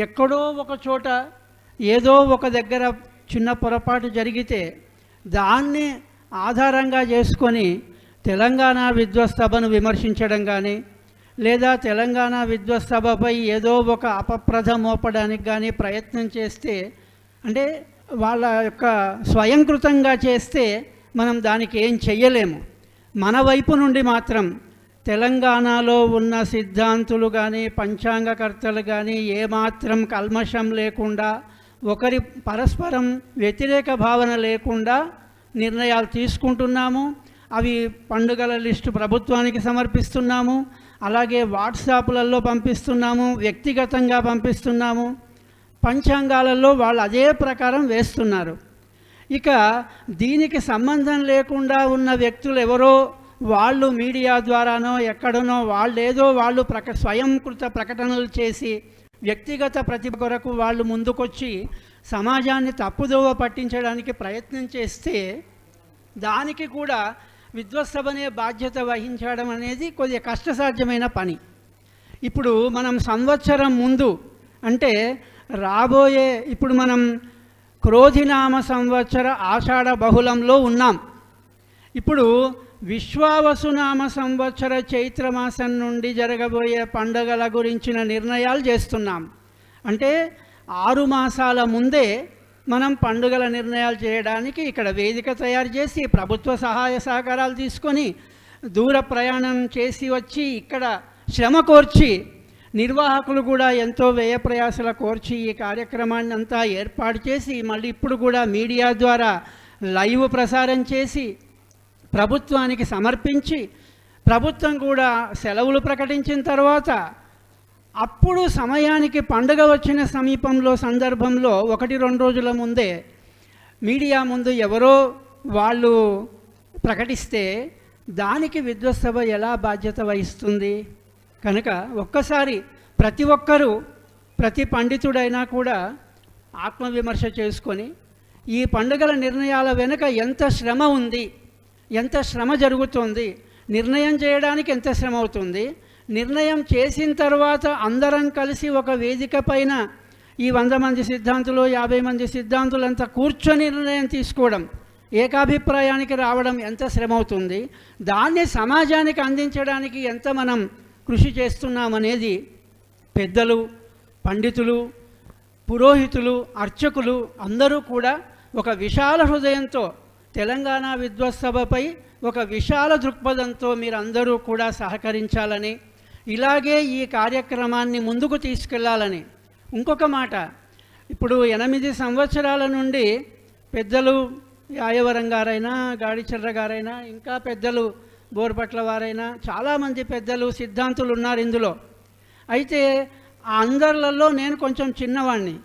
ఎక్కడో ఒక చోట ఏదో ఒక దగ్గర చిన్న పొరపాటు జరిగితే దాన్ని ఆధారంగా చేసుకొని తెలంగాణ విద్వత్సభను విమర్శించడం కానీ, లేదా తెలంగాణ విద్వత్సభపై ఏదో ఒక అపప్రథ మోపడానికి కానీ ప్రయత్నం చేస్తే, అంటే వాళ్ళ యొక్క స్వయంకృతంగా చేస్తే మనం దానికి ఏం చెయ్యలేము. మన వైపు నుండి మాత్రం తెలంగాణలో ఉన్న సిద్ధాంతులు కానీ పంచాంగకర్తలు కానీ ఏమాత్రం కల్మషం లేకుండా, ఒకరి పరస్పరం వ్యతిరేక భావన లేకుండా నిర్ణయాలు తీసుకుంటున్నాము. అవి పండుగల లిస్టు ప్రభుత్వానికి సమర్పిస్తున్నాము, అలాగే వాట్సాప్లలో పంపిస్తున్నాము, వ్యక్తిగతంగా పంపిస్తున్నాము, పంచాంగాలలో వాళ్ళు అదే ప్రకారం వేస్తున్నారు. ఇక దీనికి సంబంధం లేకుండా ఉన్న వ్యక్తులు ఎవరో వాళ్ళు మీడియా ద్వారానో ఎక్కడనో వాళ్ళు స్వయంకృత ప్రకటనలు చేసి వ్యక్తిగత ప్రతిభ కొరకు వాళ్ళు ముందుకొచ్చి సమాజాన్ని తప్పుదోవ పట్టించడానికి ప్రయత్నం చేస్తే దానికి కూడా విద్వత్సభనే బాధ్యత వహించడం అనేది కొద్దిగా కష్టసాధ్యమైన పని. ఇప్పుడు మనం సంవత్సరం ముందు, అంటే రాబోయే, ఇప్పుడు మనం క్రోధినామ సంవత్సర ఆషాఢ బహుళంలో ఉన్నాం. ఇప్పుడు విశ్వావసునామ సంవత్సర చైత్రమాసం నుండి జరగబోయే పండుగల గురించిన నిర్ణయాలు చేస్తున్నాం. అంటే 6 మాసాల ముందే మనం పండుగల నిర్ణయాలు చేయడానికి ఇక్కడ వేదిక తయారు చేసి ప్రభుత్వ సహాయ సహకారాలు తీసుకొని దూర ప్రయాణం చేసి వచ్చి ఇక్కడ శ్రమ కోర్చి, నిర్వాహకులు కూడా ఎంతో వ్యయ ప్రయాసల కోర్చి ఈ కార్యక్రమాన్ని అంతా ఏర్పాటు చేసి, మళ్ళీ ఇప్పుడు కూడా మీడియా ద్వారా లైవ్ ప్రసారం చేసి ప్రభుత్వానికి సమర్పించి, ప్రభుత్వం కూడా సెలవులు ప్రకటించిన తర్వాత అప్పుడు సమయానికి పండుగ వచ్చిన సందర్భంలో 1-2 రోజుల ముందే మీడియా ముందు ఎవరో వాళ్ళు ప్రకటిస్తే దానికి విద్వత్సభ ఎలా బాధ్యత వహిస్తుంది? కనుక ఒక్కసారి ప్రతి ఒక్కరూ, ప్రతి పండితుడైనా కూడా ఆత్మవిమర్శ చేసుకొని ఈ పండుగల నిర్ణయాల వెనుక ఎంత శ్రమ ఉంది, ఎంత శ్రమ జరుగుతుంది, నిర్ణయం చేయడానికి ఎంత శ్రమ అవుతుంది, నిర్ణయం చేసిన తర్వాత అందరం కలిసి ఒక వేదిక పైన ఈ 100 మంది సిద్ధాంతులు 50 మంది సిద్ధాంతులంతా కూర్చొని నిర్ణయం తీసుకోవడం, ఏకాభిప్రాయానికి రావడం ఎంత శ్రమ అవుతుంది, దాన్ని సమాజానికి అందించడానికి ఎంత మనం కృషి చేస్తున్నామనేది పెద్దలు, పండితులు, పురోహితులు, అర్చకులు అందరూ కూడా ఒక విశాల హృదయంతో తెలంగాణ విద్వత్సభపై ఒక విశాల దృక్పథంతో మీరందరూ కూడా సహకరించాలని, ఇలాగే ఈ కార్యక్రమాన్ని ముందుకు తీసుకెళ్లాలని. ఇంకొక మాట, ఇప్పుడు 8 సంవత్సరాల నుండి పెద్దలు యాయవరం గారైనా, గాడిచర్ర గారైనా, ఇంకా పెద్దలు బోర్పట్ల వారైనా, చాలామంది పెద్దలు సిద్ధాంతులు ఉన్నారు ఇందులో. అయితే ఆ అందరిలో నేను కొంచెం చిన్నవాడిని,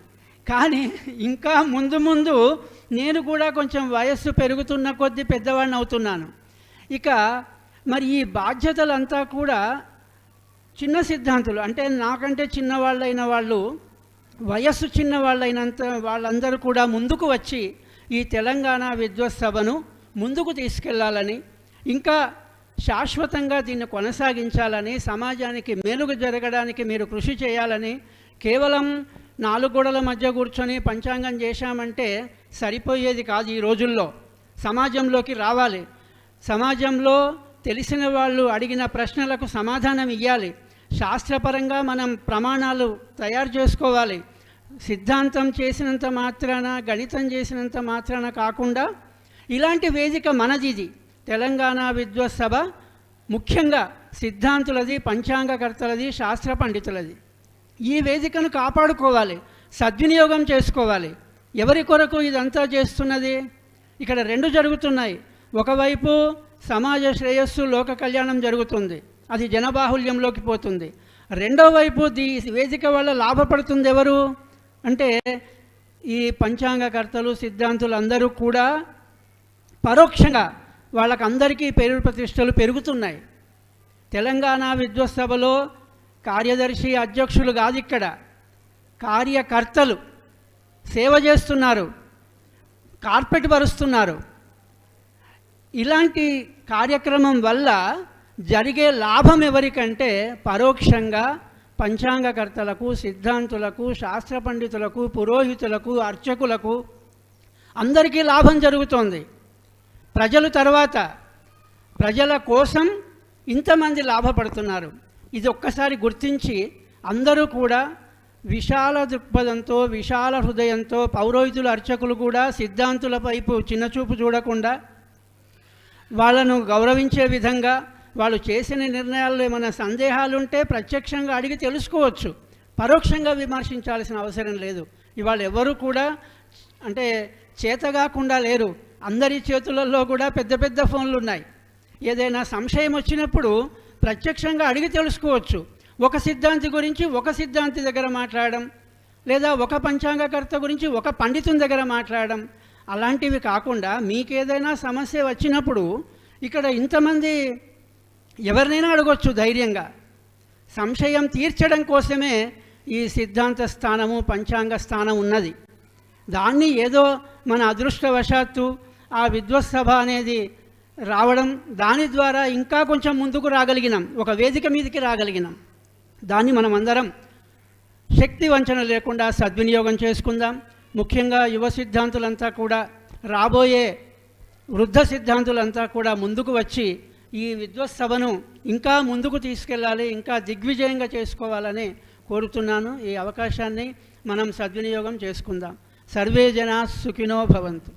కానీ ఇంకా ముందు నేను కూడా కొంచెం వయస్సు పెరుగుతున్న కొద్దీ పెద్దవాడిని అవుతున్నాను. ఇక మరి ఈ బాధ్యతలంతా కూడా చిన్న సిద్ధాంతులు, అంటే నాకంటే చిన్నవాళ్ళైన వాళ్ళు, వయస్సు చిన్నవాళ్ళైనంత వాళ్ళందరూ కూడా ముందుకు వచ్చి ఈ తెలంగాణ విద్వత్సభను ముందుకు తీసుకెళ్లాలని, ఇంకా శాశ్వతంగా దీన్ని కొనసాగించాలని, సమాజానికి మేలుగు జరగడానికి మీరు కృషి చేయాలని, కేవలం 4 గోడల మధ్య కూర్చొని పంచాంగం చేశామంటే సరిపోయేది కాదు. ఈ రోజుల్లో సమాజంలోకి రావాలి, సమాజంలో తెలిసిన వాళ్ళు అడిగిన ప్రశ్నలకు సమాధానం ఇవ్వాలి, శాస్త్రపరంగా మనం ప్రమాణాలు తయారు చేసుకోవాలి. సిద్ధాంతం చేసినంత మాత్రాన, గణితం చేసినంత మాత్రాన కాకుండా ఇలాంటి వేదిక మనది. ఇది తెలంగాణ విద్వత్సభ ముఖ్యంగా సిద్ధాంతులది, పంచాంగకర్తలది, శాస్త్ర పండితులది. ఈ వేదికను కాపాడుకోవాలి, సద్వినియోగం చేసుకోవాలి. ఎవరి కొరకు ఇదంతా చేస్తున్నది? ఇక్కడ 2 జరుగుతున్నాయి. ఒకవైపు సమాజ శ్రేయస్సు, లోక కళ్యాణం జరుగుతుంది, అది జనబాహుల్యంలోకి పోతుంది. రెండో వైపు వేదిక వల్ల లాభపడుతుంది ఎవరు అంటే ఈ పంచాంగకర్తలు సిద్ధాంతులు అందరూ కూడా పరోక్షంగా వాళ్ళకందరికీ పేరు ప్రతిష్టలు పెరుగుతున్నాయి. తెలంగాణ విద్వత్సభలో కార్యదర్శి అధ్యక్షులు కాదు, ఇక్కడ కార్యకర్తలు సేవ చేస్తున్నారు, కార్పెట్ పరుస్తున్నారు. ఇలాంటి కార్యక్రమం వల్ల జరిగే లాభం ఎవరికంటే పరోక్షంగా పంచాంగకర్తలకు, సిద్ధాంతులకు, శాస్త్ర పండితులకు, పురోహితులకు, అర్చకులకు అందరికీ లాభం జరుగుతోంది. ప్రజలు తర్వాత ప్రజల కోసం ఇంతమంది లాభపడుతున్నారు. ఇది ఒక్కసారి గుర్తించి అందరూ కూడా విశాల దృక్పథంతో, విశాల హృదయంతో, పౌరోహితులు, అర్చకులు కూడా సిద్ధాంతుల వైపు చిన్నచూపు చూడకుండా వాళ్ళను గౌరవించే విధంగా, వాళ్ళు చేసిన నిర్ణయాల్లో ఏమైనా సందేహాలుంటే ప్రత్యక్షంగా అడిగి తెలుసుకోవచ్చు, పరోక్షంగా విమర్శించాల్సిన అవసరం లేదు. ఇవాళ ఎవరు కూడా అంటే చేతగాకుండా లేరు. అందరి చేతులలో కూడా పెద్ద పెద్ద ఫోన్లు ఉన్నాయి. ఏదైనా సంశయం వచ్చినప్పుడు ప్రత్యక్షంగా అడిగి తెలుసుకోవచ్చు. ఒక సిద్ధాంతి గురించి ఒక సిద్ధాంతి దగ్గర మాట్లాడడం, లేదా ఒక పంచాంగకర్త గురించి ఒక పండితుని దగ్గర మాట్లాడడం, అలాంటివి కాకుండా మీకేదైనా సమస్య వచ్చినప్పుడు ఇక్కడ ఇంతమంది ఎవరినైనా అడగొచ్చు ధైర్యంగా. సంశయం తీర్చడం కోసమే ఈ సిద్ధాంత స్థానము, పంచాంగ స్థానం ఉన్నది. దాన్ని ఏదో మన అదృష్టవశాత్తు ఆ విద్వత్సభ అనేది రావడం, దాని ద్వారా ఇంకా కొంచెం ముందుకు రాగలిగినాం, ఒక వేదిక మీదకి రాగలిగినాం. దాన్ని మనం అందరం శక్తి వంచన లేకుండా సద్వినియోగం చేసుకుందాం. ముఖ్యంగా యువ సిద్ధాంతులంతా కూడా, రాబోయే వృద్ధ సిద్ధాంతులంతా కూడా ముందుకు వచ్చి ఈ విద్వత్సభను ఇంకా ముందుకు తీసుకెళ్ళాలి, ఇంకా దిగ్విజయంగా చేసుకోవాలని కోరుతున్నాను. ఈ అవకాశాన్ని మనం సద్వినియోగం చేసుకుందాం. సర్వే జనా సుఖినో భవంతు.